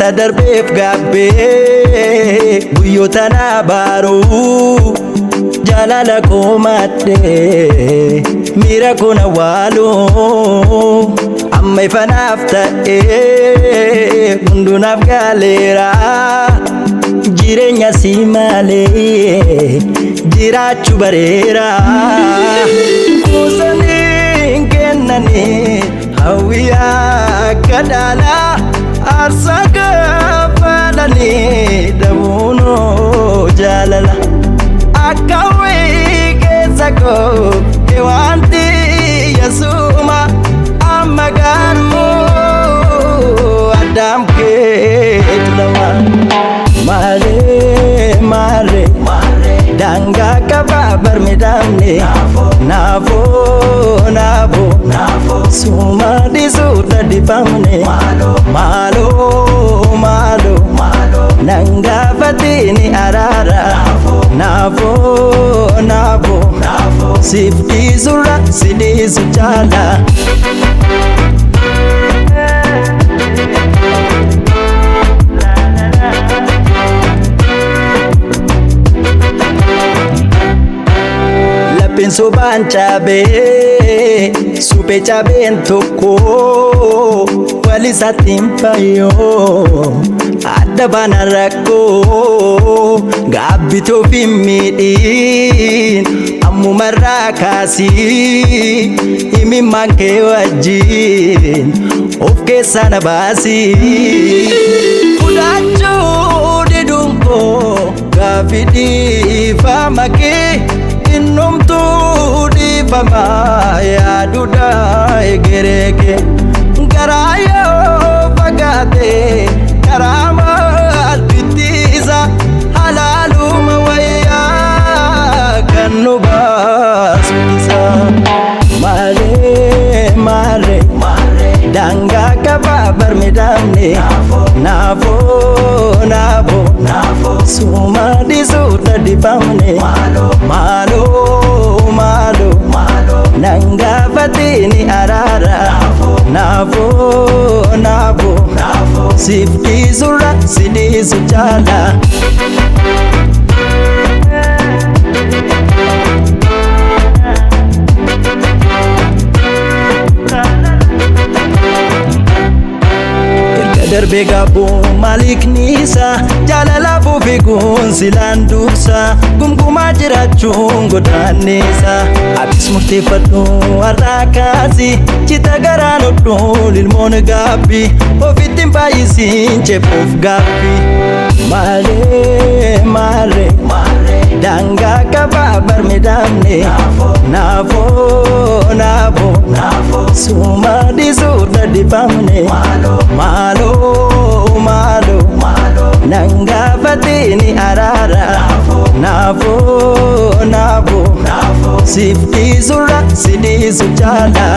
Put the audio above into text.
Wanta darbeef gaabbee guyyoota na baaruu jaalala koo maddee miira koo na waaluu amma ifanaaf ta'ee hundunaaf gaaleera jireenya si malee jiraachuu bareera kuusanii kennanii hawwiyaa kadhaala aarsaa kaffalanii dhabuunoo jaalala akka wayii keessa koo eewanti yasuma amma gaaruu addaam keetu lama maaree dangaa qabaa barmiidhamne naafoo suma dhiisuuta dibamne maaloo nangaafatini araara naafoo siif dhiisurra si dhiisu jaala. Sobaan cabee suphee cabeen tokko walisaatti hin fayyoo adda baana rakkoo gaabbitoo fi miidhiin ammumarraa kaasii himimmaan kee wajjin of keessaa na baasii fudhachuu diduun koo gaaffii dhiifama kee innumtuu dhiifamaa yaaduudha egereke garaa yoo fagaate karaa maaltittiisa halaaluma wayyaa kan nu baasutisa maaree dangaa qabaa barmiidhamne naafoo suma dhiisuuta dibamne maaloo nangaafatini araara naafoo siif dhiisurra si dhiisu jaala. Darbee gaaboo maalikniisa jaalalaaf ofii silaan dursa gumgumaa jiraachuun godaanneessa abis murteeffadhu har'aa kaasi cita garaan hodhuun ilmoon gaabbi ofitti hin baay'isiin ceepuuf gaabbi maaree dangaa qabaa barmiidhamne naafoo suma dhiisuuta dibamne maaloo nangaafatini araara naafoo siif dhiisurra si dhiisu jaala.